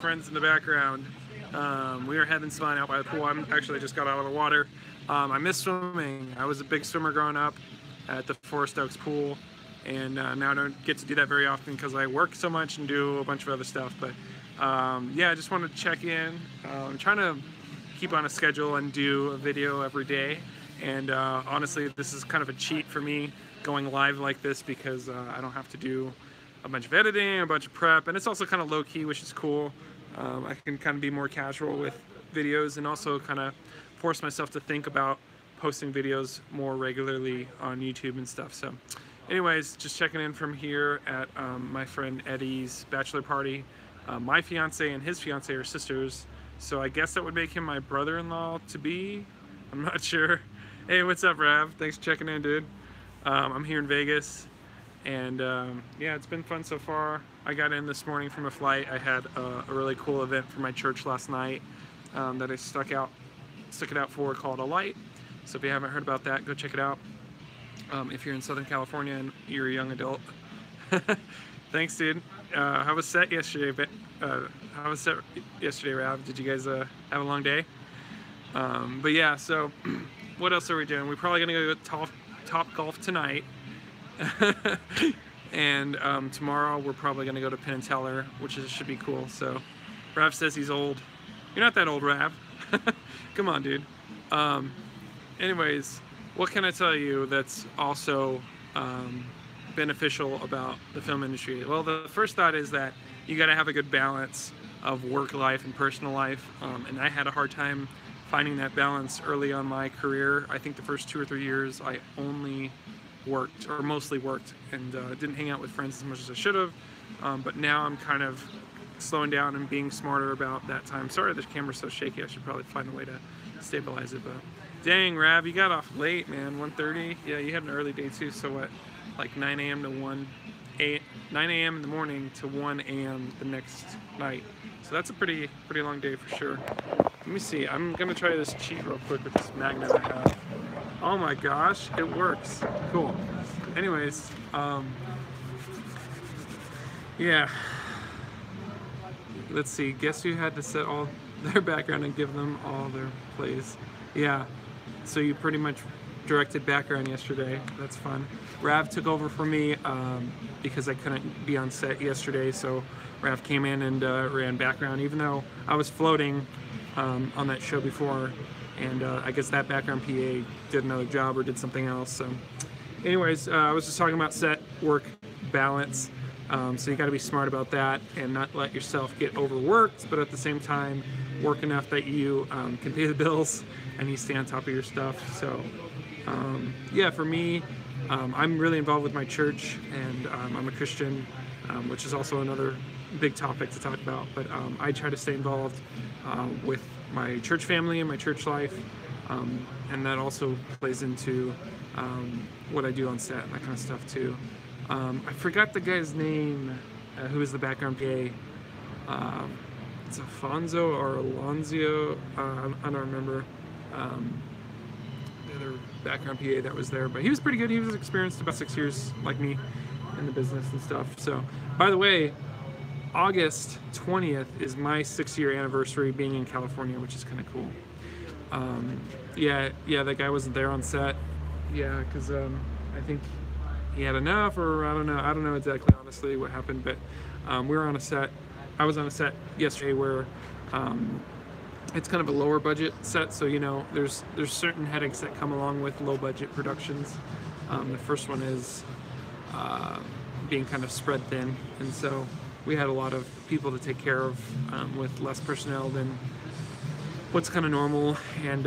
Friends in the background. We are having fun out by the pool. I just got out of the water. I miss swimming. I was a big swimmer growing up at the Forest Oaks pool, and now I don't get to do that very often because I work so much and do a bunch of other stuff. But yeah, I just wanted to check in. I'm trying to keep on a schedule and do a video every day. And honestly, this is kind of a cheat for me going live like this because I don't have to do a bunch of editing, a bunch of prep, and it's also kind of low key, which is cool. I can kind of be more casual with videos and also kind of force myself to think about posting videos more regularly on YouTube and stuff. So anyways, just checking in from here at my friend Eddie's bachelor party. My fiance and his fiance are sisters, so I guess that would make him my brother-in-law to be. I'm not sure. Hey, what's up, Rav? Thanks for checking in, dude. I'm here in Vegas, and yeah, it's been fun so far. I got in this morning from a flight. I had a really cool event for my church last night that I stuck it out for, called A Light. So if you haven't heard about that, go check it out. If you're in Southern California and you're a young adult. Thanks, dude. How was set yesterday? How was set yesterday, Rav? Did you guys have a long day? But yeah, so what else are we doing? We're probably gonna go top golf tonight. And tomorrow we're probably gonna go to Penn and Teller, which should be cool. So Rav says he's old. You're not that old, Rav. Come on, dude. Anyways, what can I tell you that's also beneficial about the film industry? Well, the first thought is that you got to have a good balance of work life and personal life, and I had a hard time finding that balance early on my career. I think the first 2 or 3 years I only worked, or mostly worked, and didn't hang out with friends as much as I should have. But now I'm kind of slowing down and being smarter about that time. Sorry, this camera's so shaky. I should probably find a way to stabilize it. But dang, Rav, you got off late, man. 1:30. Yeah, you had an early day too. So what? Like 9 a.m. to 9 a.m. in the morning to 1 a.m. the next night. So that's a pretty long day for sure. Let me see. I'm gonna try this cheat real quick with this magnet I have. Oh my gosh, it works. Cool. Anyways, yeah. Let's see. Guess who had to set all their background and give them all their plays? Yeah. So you pretty much directed background yesterday. That's fun. Rav took over for me because I couldn't be on set yesterday. So Rav came in and ran background, even though I was floating on that show before. And I guess that background PA did another job or did something else. So anyways, I was just talking about set work balance. So you got to be smart about that and not let yourself get overworked, but at the same time work enough that you can pay the bills and you stay on top of your stuff. So yeah, for me, I'm really involved with my church, and I'm a Christian, which is also another big topic to talk about. But I try to stay involved with my church family and my church life, and that also plays into what I do on set and that kind of stuff too. I forgot the guy's name who is the background PA. It's Afonso or Alonzo. I don't remember the other background PA that was there, but he was pretty good. He was experienced, about 6 years like me in the business and stuff. So, by the way, August 20th is my 6-year anniversary being in California, which is kind of cool. Yeah, that guy wasn't there on set. Yeah, because I think he had enough, or I don't know exactly honestly what happened, but we were on a set. I was on a set yesterday where it's kind of a lower budget set, so you know there's certain headaches that come along with low budget productions. The first one is being kind of spread thin, and so we had a lot of people to take care of with less personnel than what's kind of normal. And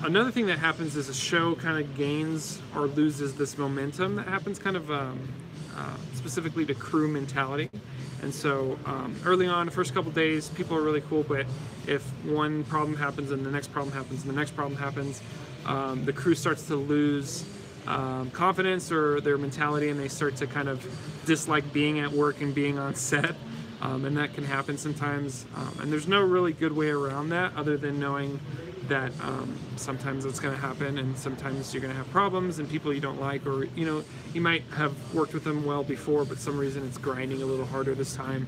another thing that happens is a show kind of gains or loses this momentum that happens kind of specifically to crew mentality. And so early on, the first couple days, people are really cool, but if one problem happens and the next problem happens and the next problem happens, the crew starts to lose confidence or their mentality, and they start to kind of dislike being at work and being on set. And that can happen sometimes. And there's no really good way around that other than knowing that sometimes it's going to happen, and sometimes you're going to have problems and people you don't like, or you might have worked with them well before, but some reason it's grinding a little harder this time.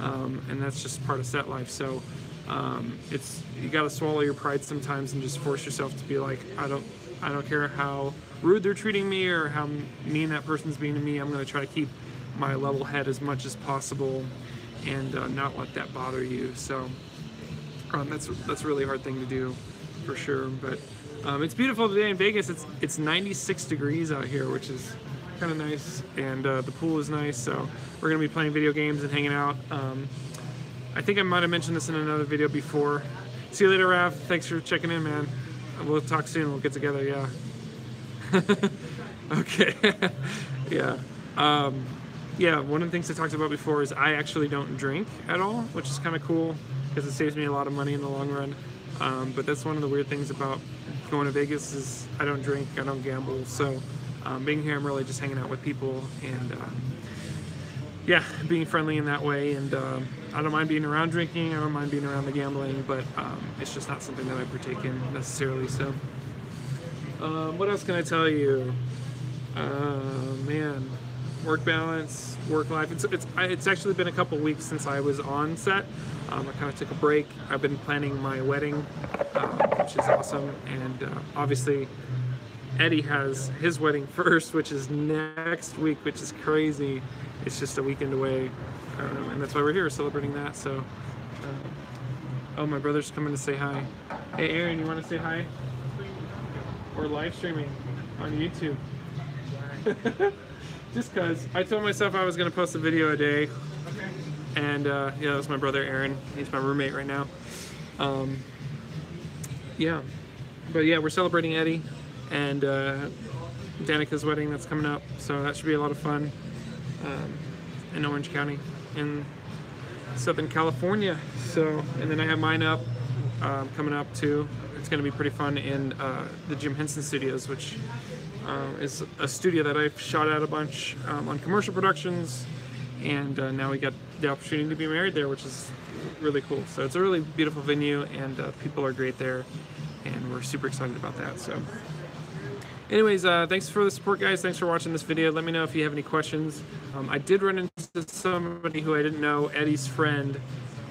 and that's just part of set life. So you got to swallow your pride sometimes and just force yourself to be like, I don't care how rude they're treating me or how mean that person's being to me. I'm going to try to keep my level head as much as possible and not let that bother you. So that's a really hard thing to do, for sure. But it's beautiful today in Vegas. It's 96 degrees out here, which is kind of nice, and the pool is nice. So we're gonna be playing video games and hanging out. I think I might have mentioned this in another video before. See you later, Rav. Thanks for checking in, man. We'll talk soon. We'll get together. Yeah. Okay. Yeah. Yeah. One of the things I talked about before is I actually don't drink at all, which is kind of cool because it saves me a lot of money in the long run. But that's one of the weird things about going to Vegas is I don't drink, I don't gamble. So being here, I'm really just hanging out with people and yeah, being friendly in that way. And I don't mind being around drinking, I don't mind being around the gambling, but it's just not something that I partake in necessarily. So what else can I tell you? Man, work balance, work life. It's actually been a couple weeks since I was on set. I kind of took a break. I've been planning my wedding, which is awesome. And obviously, Eddie has his wedding first, which is next week, which is crazy. It's just a weekend away. And that's why we're here, celebrating that. So, oh, my brother's coming to say hi. Hey, Aaron, you want to say hi? Or live streaming on YouTube. Just because I told myself I was going to post a video a day. And yeah, that was my brother Aaron. He's my roommate right now. Yeah, but yeah, we're celebrating Eddie and Danica's wedding that's coming up, so that should be a lot of fun in Orange County in Southern California. So, and then I have mine up coming up too. It's going to be pretty fun in the Jim Henson Studios, which is a studio that I've shot at a bunch on commercial productions. And now we got the opportunity to be married there, which is really cool. So it's a really beautiful venue, and people are great there, and we're super excited about that. So anyways, thanks for the support, guys. Thanks for watching this video. Let me know if you have any questions. I did run into somebody who I didn't know, Eddie's friend.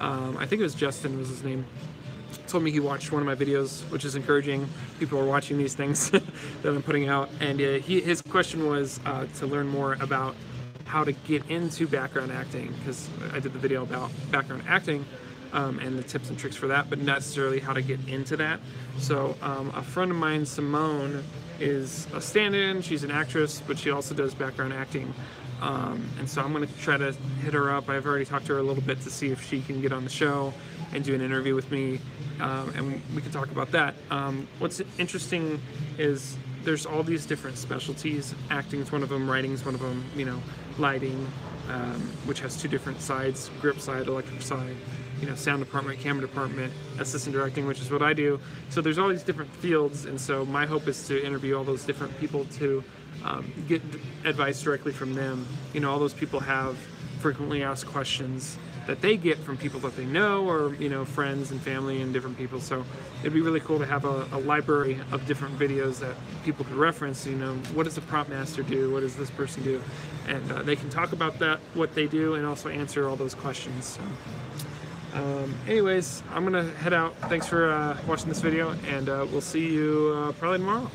I think it was Justin was his name. Told me he watched one of my videos, which is encouraging. People are watching these things that I'm putting out. And his question was to learn more about how to get into background acting, because I did the video about background acting and the tips and tricks for that, but not necessarily how to get into that. So a friend of mine, Simone, is a stand-in. She's an actress, but she also does background acting. And so I'm going to try to hit her up. I've already talked to her a little bit to see if she can get on the show and do an interview with me, and we can talk about that. What's interesting is there's all these different specialties. Acting's one of them, writing's one of them, you know, lighting, which has two different sides, grip side, electric side, you know, sound department, camera department, assistant directing, which is what I do. So there's all these different fields, and so my hope is to interview all those different people to get advice directly from them. You know, all those people have frequently asked questions that they get from people that they know, or, you know, friends and family and different people. So it'd be really cool to have a library of different videos that people could reference. You know, what does the prop master do? What does this person do? And they can talk about that, what they do, and also answer all those questions. So, anyways, I'm gonna head out. Thanks for watching this video, and we'll see you probably tomorrow.